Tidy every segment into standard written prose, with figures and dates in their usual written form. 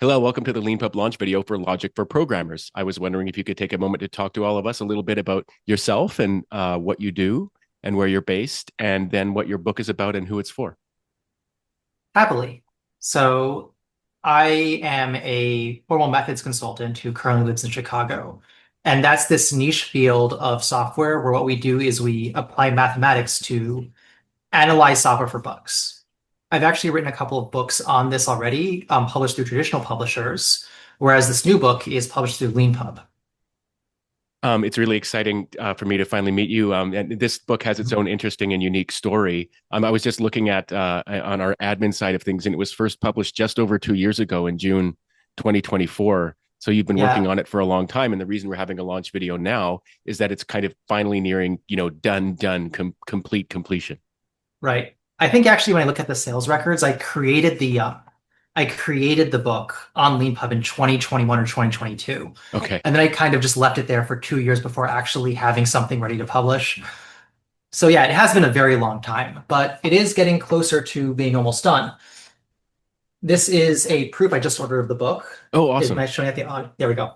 Hello, welcome to the Leanpub launch video for Logic for Programmers. I was wondering if you could take a moment to talk to all of us a little bit about yourself and what you do and where you're based, and then what your book is about and who it's for. Happily. So I am a formal methods consultant who currently lives in Chicago. And that's this niche field of software where what we do is we apply mathematics to analyze software for bugs. I've actually written a couple of books on this already, published through traditional publishers, whereas this new book is published through Leanpub. It's really exciting for me to finally meet you. And this book has its own interesting and unique story. I was just looking at on our admin side of things, and it was first published just over 2 years ago in June 2024. So you've been working Yeah, on it for a long time. And the reason we're having a launch video now is that it's kind of finally nearing, complete completion. right. I think actually when I look at the sales records, I created the book on Leanpub in 2021 or 2022. Okay. And then I kind of just left it there for 2 years before actually having something ready to publish. So yeah, it has been a very long time, but it is getting closer to being almost done. This is a proof I just ordered of the book. Oh, Am awesome. I showing at the on? There we go.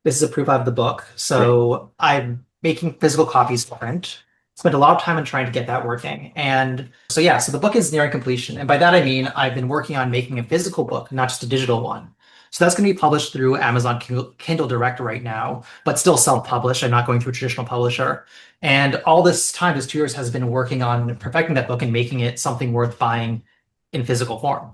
This is a proof of the book. Great. So I'm making physical copies to print. Spent a lot of time on trying to get that working. And so yeah, so the book is nearing completion. And by that I mean I've been working on making a physical book, not just a digital one. So that's going to be published through Amazon Kindle Direct right now, but still self-published. I'm not going through a traditional publisher. And all this time, this 2 years, has been working on perfecting that book and making it something worth buying in physical form.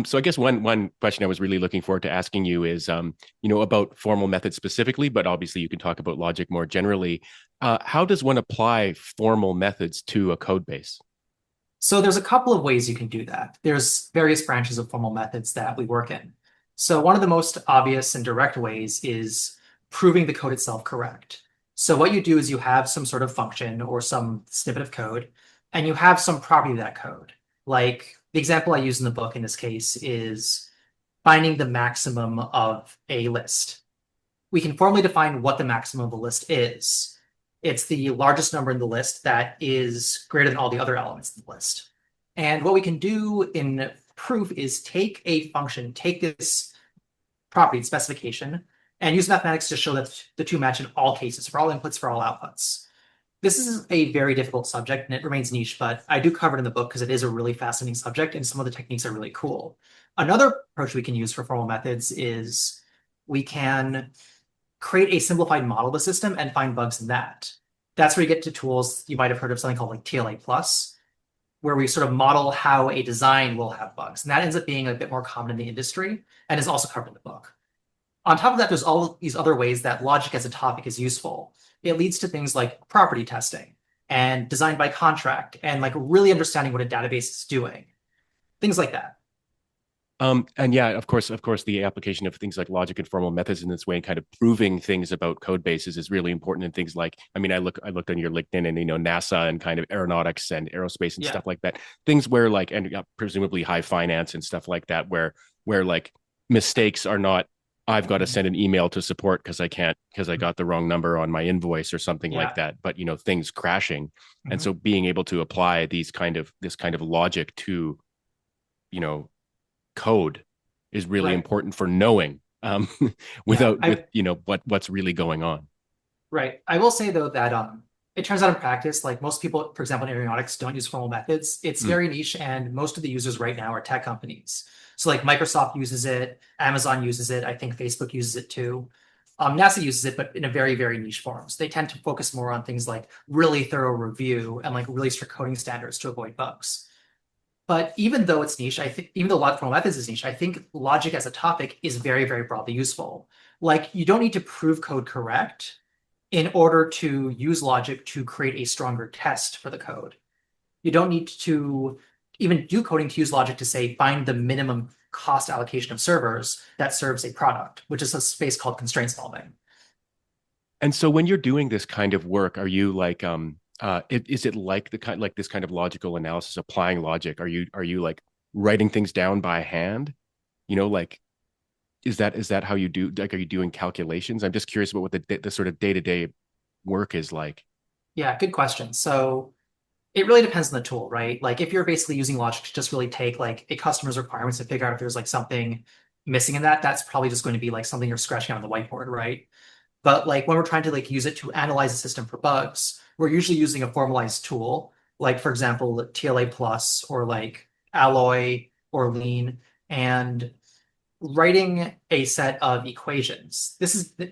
So I guess one question I was really looking forward to asking you is, about formal methods specifically, but obviously you can talk about logic more generally. How does one apply formal methods to a code base? So there's a couple of ways you can do that. There's various branches of formal methods that we work in. So one of the most obvious and direct ways is proving the code itself correct. So what you do is you have some sort of function or some snippet of code, and you have some property of that code. Like the example I use in the book in this case is finding the maximum of a list. We can formally define what the maximum of a list is. It's the largest number in the list that is greater than all the other elements in the list. And what we can do in proof is take a function, take this property specification, and use mathematics to show that the two match in all cases, for all inputs, for all outputs. This is a very difficult subject and it remains niche, but I do cover it in the book because it is a really fascinating subject and some of the techniques are really cool. Another approach we can use for formal methods is we can create a simplified model of the system and find bugs in that. That's where you get to tools you might have heard of, something called like TLA plus, where we sort of model how a design will have bugs. And that ends up being a bit more common in the industry and is also covered in the book. On top of that, there's all these other ways that logic as a topic is useful. It leads to things like property testing and design by contract and like really understanding what a database is doing, things like that. And yeah, of course, the application of things like logic and formal methods in this way and kind of proving things about code bases is really important. And things like, I looked on your LinkedIn and NASA and kind of aeronautics and aerospace and Yeah. stuff like that. Things where like, and presumably high finance and stuff like that, where like mistakes are not, I've got to Mhm. send an email to support because I got the wrong number on my invoice or something like Yeah. that. But things crashing, and Mhm. so being able to apply this kind of logic to you know code is really Right. important for knowing Yeah. without with what's really going on. Right. I will say though that it turns out in practice, like most people, for example, in aeronautics don't use formal methods. It's Mm. very niche, and most of the users right now are tech companies. So like Microsoft uses it, Amazon uses it, I think Facebook uses it too. NASA uses it, but in a very, very niche forms. They tend to focus more on things like really thorough review and like really strict coding standards to avoid bugs. But even though it's niche, I think even though formal methods is niche, I think logic as a topic is very, very broadly useful. Like you don't need to prove code correct in order to use logic to create a stronger test for the code. You don't need to even do coding to use logic to say, find the minimum cost allocation of servers that serves a product, which is a space called constraint solving. And so when you're doing this kind of work, are you like is it like this kind of logical analysis, applying logic? Are you like writing things down by hand? Like, is that how you do, like, are you doing calculations? I'm just curious about what the sort of day-to-day work is like. Yeah, good question. So it really depends on the tool, right? Like if you're basically using logic to just really take like a customer's requirements and figure out if there's like something missing in that, that's probably just going to be like something you're scratching on the whiteboard, right? But like when we're trying to like use it to analyze the system for bugs, we're usually using a formalized tool, like for example, TLA plus or like Alloy or Lean, and writing a set of equations. This is to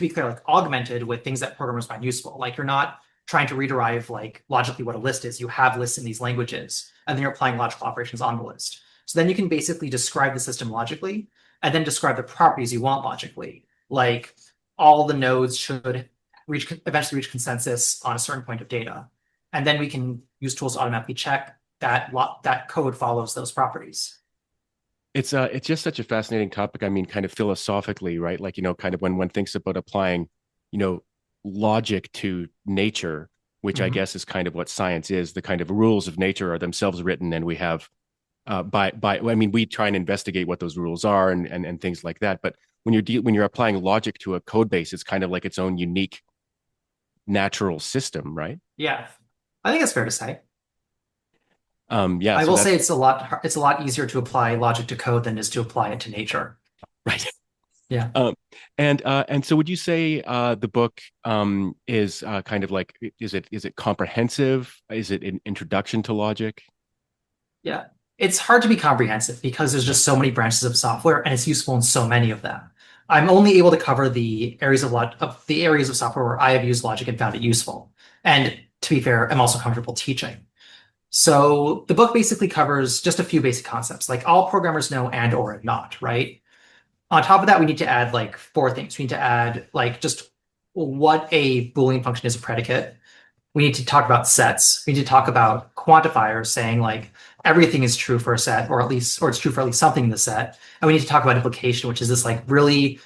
be clear, like augmented with things that programmers find useful. Like you're not trying to rederive like logically what a list is. You have lists in these languages, and then you're applying logical operations on the list. So then you can basically describe the system logically and then describe the properties you want logically. Like all the nodes should eventually reach consensus on a certain point of data. And then we can use tools to automatically check that that code follows those properties. It's just such a fascinating topic. I mean, kind of philosophically, right? Like, kind of when one thinks about applying, you know, logic to nature, which I Mhm. guess is kind of what science is. The kind of rules of nature are themselves written, and we have I mean, we try and investigate what those rules are and things like that. But when you're applying logic to a code base, it's kind of like its own unique natural system, right? Yeah, I think it's fair to say. Yeah. I So will say that's it's a lot easier to apply logic to code than it is to apply it to nature. right. Yeah. Um, and so would you say the book is kind of like is it comprehensive? Is it an introduction to logic? Yeah. It's hard to be comprehensive because there's Yeah. just so many branches of software and it's useful in so many of them. I'm only able to cover the areas of the areas of software where I have used logic and found it useful. And to be fair, I'm also comfortable teaching. So the book basically covers just a few basic concepts, like all programmers know and or if not, right? On top of that, we need to add like four things. We need to add like just what a Boolean function is a predicate. We need to talk about sets. We need to talk about quantifiers, saying like everything is true for a set, or at least, or it's true for at least something in the set. And we need to talk about implication, which is this like really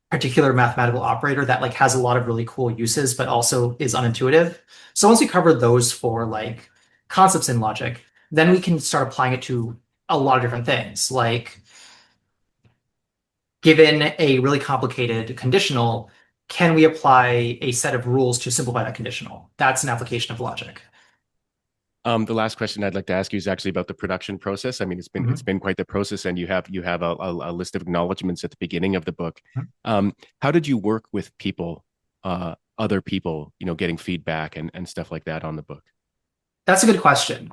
particular mathematical operator that like has a lot of really cool uses, but also is unintuitive. So once we cover those four like concepts in logic, then we can start applying it to a lot of different things. Like given a really complicated conditional, can we apply a set of rules to simplify that conditional? That's an application of logic. The last question I'd like to ask you is actually about the production process. I mean, it's Mhm. been quite the process, and you have a list of acknowledgments at the beginning of the book. How did you work with people, other people, getting feedback and stuff like that on the book? That's a good question.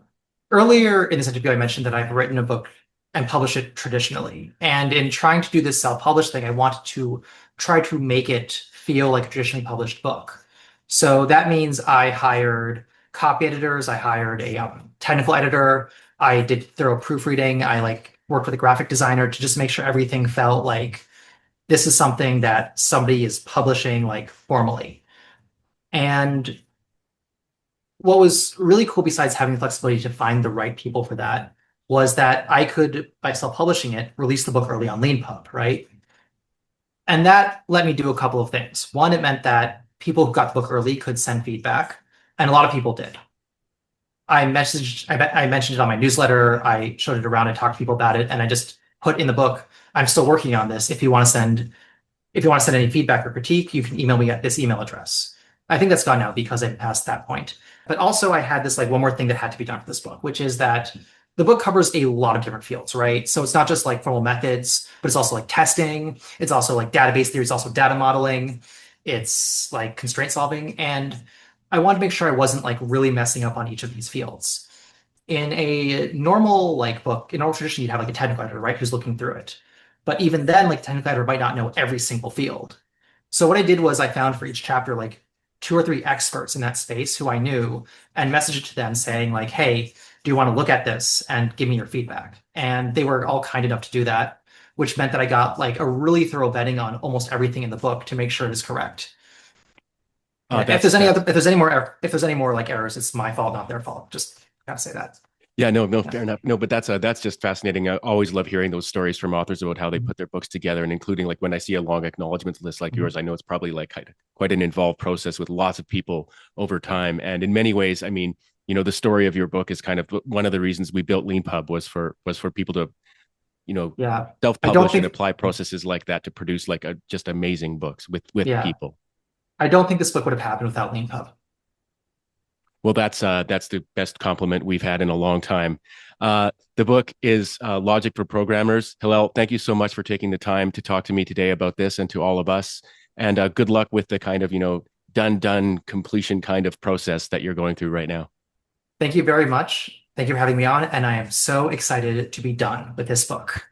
Earlier in this interview, I mentioned that I've written a book and published it traditionally. And in trying to do this self-published thing, I wanted to try to make it feel like a traditionally published book. So that means I hired copy editors, I hired a technical editor, I did thorough proofreading, I like worked with a graphic designer to just make sure everything felt like this is something that somebody is publishing like formally. And what was really cool besides having the flexibility to find the right people for that was that I could, by self-publishing it, release the book early on Leanpub, right? And that let me do a couple of things. One, it meant that people who got the book early could send feedback, and a lot of people did. I mentioned it on my newsletter. I showed it around. I talked to people about it, and I just put in the book, I'm still working on this. If you want to send any feedback or critique, you can email me at this email address. I think that's gone now because I'm past that point. But also I had this like one more thing that had to be done for this book, which is that the book covers a lot of different fields, right? So it's not just like formal methods, but it's also like testing. It's also like database theory. It's also data modeling. It's like constraint solving. And I wanted to make sure I wasn't like really messing up on each of these fields. In a normal like book, in normal tradition, you'd have like a technical editor, right, who's looking through it. But even then, like technical editor might not know every single field. So what I did was I found for each chapter like two or three experts in that space who I knew and messaged it to them saying like, hey, do you want to look at this and give me your feedback? And they were all kind enough to do that, which meant that I got like a really thorough vetting on almost everything in the book to make sure it is correct. Yeah, That's that's if there's any more like errors, it's my fault, not their fault. Just gotta say that. Yeah, no, no, Yeah. fair enough. No, but that's just fascinating. I always love hearing those stories from authors about how they Mhm. put their books together, and including like when I see a long acknowledgments list like Mhm. yours, I know it's probably like quite an involved process with lots of people over time. And in many ways, I mean, the story of your book is kind of one of the reasons we built Leanpub was for people to, you know, Yeah. I don't self-publish and think apply processes like that to produce like a just amazing books with yeah. people. I don't think this book would have happened without Leanpub. Well, that's the best compliment we've had in a long time. The book is Logic for Programmers. Hillel, thank you so much for taking the time to talk to me today about this and to all of us. And good luck with the kind of, done completion kind of process that you're going through right now. Thank you very much. Thank you for having me on, and I am so excited to be done with this book.